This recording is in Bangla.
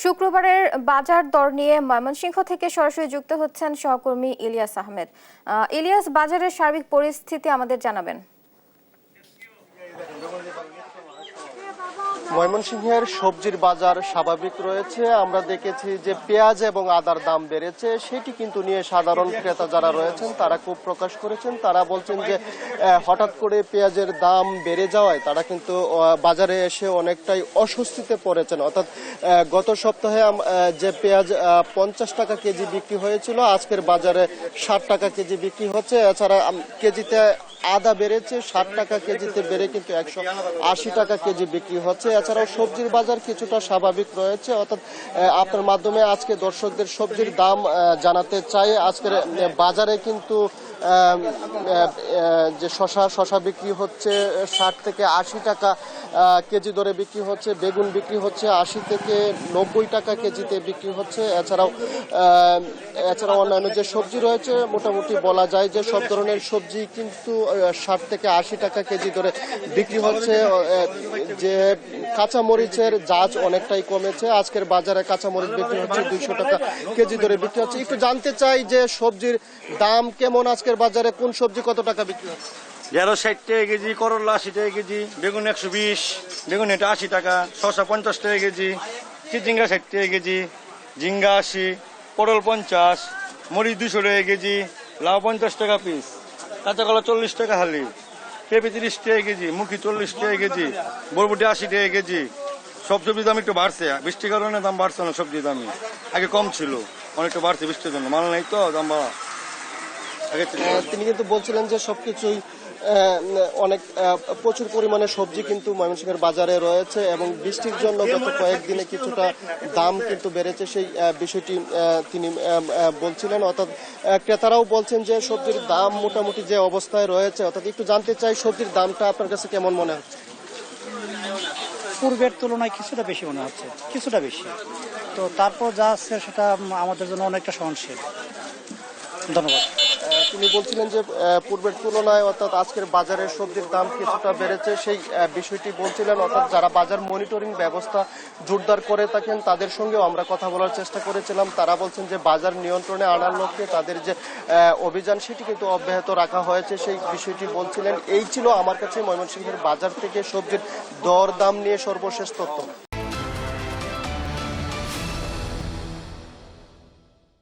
শুক্রবারের বাজার দর নিয়ে ময়মনসিংহ থেকে সরাসরি যুক্ত হচ্ছেন সহকর্মী ইলিয়াস আহমেদ। ইলিয়াস, বাজারের সার্বিক পরিস্থিতি আমাদের জানাবেন। ময়মনসিংহের সবজির বাজার স্বাভাবিক রয়েছে। আমরা দেখেছি যে পেঁয়াজ এবং আদার দাম বেড়েছে, সেটি কিন্তু নিয়ে সাধারণ ক্রেতা যারা রয়েছেন তারা ক্ষোভ প্রকাশ করেছেন। তারা বলছেন যে হঠাৎ করে পেঁয়াজের দাম বেড়ে যাওয়ায় তারা কিন্তু বাজারে এসে অনেকটাই অস্বস্তিতে পড়েছেন। অর্থাৎ গত সপ্তাহে যে পেঁয়াজ 50 টাকা কেজি বিক্রি হয়েছিল, আজকের বাজারে 60 টাকা কেজি বিক্রি হচ্ছে। এছাড়া কেজিতে আদা বেড়েছে, 60 টাকা কেজিতে বেড়ে কিন্তু 180 টাকা কেজি বিক্রি হচ্ছে। এছাড়াও সবজির বাজার কিছুটা স্বাভাবিক রয়েছে। অর্থাৎ আপনার মাধ্যমে আজকে দর্শকদের সবজির দাম জানাতে চাই। আজকের বাজারে কিন্তু যে শশা বিক্রি হচ্ছে 60 থেকে 80 টাকা কেজি দরে বিক্রি হচ্ছে। বেগুন বিক্রি হচ্ছে 80 থেকে 90 টাকা কেজিতে বিক্রি হচ্ছে। এছাড়াও অন্যান্য যে সবজি রয়েছে মোটামুটি বলা যায় যে সব ধরনের সবজি কিন্তু 60 থেকে 80 টাকা কেজি দরে বিক্রি হচ্ছে। যে কাঁচা মরিচের জাজ অনেকটাই কমেছে। আজকের বাজারে কাঁচা মরিচ বিক্রি হচ্ছে 200 টাকা কেজি দরে বিক্রি হচ্ছে। একটু জানতে চাই যে সবজির দাম কেমন আজকের বাজারে, কোন সবজি কত টাকা বিক্রি হচ্ছে? 60 টাকা কেজি, করলা 80 টাকা কেজি, বেগুন 120, বেগুন এটা 80 টাকা, শসা 50 টাকা কেজি, চিচিঙ্গা 60 টাকা কেজি, ঝিঙ্গা 80, পটল 50, মরিচ 200 টাকা কেজি, লাউ 50 টাকা পিস, কাঁচা কলা 40 টাকা হালি, পেঁপে 30 টাকা কেজি, মুখি 40 টাকা কেজি, বরবটি 80 টাকা কেজি। সব সবজির দাম একটু বাড়ছে, বৃষ্টির কারণে দাম বাড়ছে না। সবজির দামই আগে কম ছিল, অনেকটা বাড়ছে বৃষ্টির জন্য, মাল নাই তো দাম বাড়া। তিনি কিন্তু বলছিলেন যে সবকিছুই অনেক প্রচুর পরিমাণে সবজি কিন্তু ময়মনসিংহের বাজারে রয়েছে এবং বৃষ্টির জন্য গত কয়েকদিনে কিছুটা দাম কিন্তু বেড়েছে, সেই বিষয়টি তিনি বলছিলেন। অর্থাৎ ক্রেতারাও বলছেন যে সবজির দাম মোটামুটি যে অবস্থায় রয়েছে। অর্থাৎ একটু জানতে চাই সবজির দামটা আপনার কাছে কেমন মনে হচ্ছে? পূর্বের তুলনায় কিছুটা বেশি মনে হচ্ছে, কিছুটা বেশি। তো তারপর যা আছে সেটা আমাদের জন্য অনেকটা সহনশীল। ধন্যবাদ। তিনি বলছিলেন যে পূর্বের তুলনায় অর্থাৎ আজকের বাজারে সবজির দাম কিছুটা বেড়েছে, সেই বিষয়টি বলছিলেন। অর্থাৎ যারা বাজার মনিটরিং ব্যবস্থা জোরদার করে থাকেন তাদের সঙ্গেও আমরা কথা বলার চেষ্টা করেছিলাম। তারা বলছেন যে বাজার নিয়ন্ত্রণে আনার লক্ষ্যে তাদের যে অভিযান সেটি কিন্তু অব্যাহত রাখা হয়েছে, সেই বিষয়টি বলছিলেন। এই ছিল আমার কাছে ময়মনসিংহের বাজার থেকে সবজির দর দাম নিয়ে সর্বশেষ তথ্য।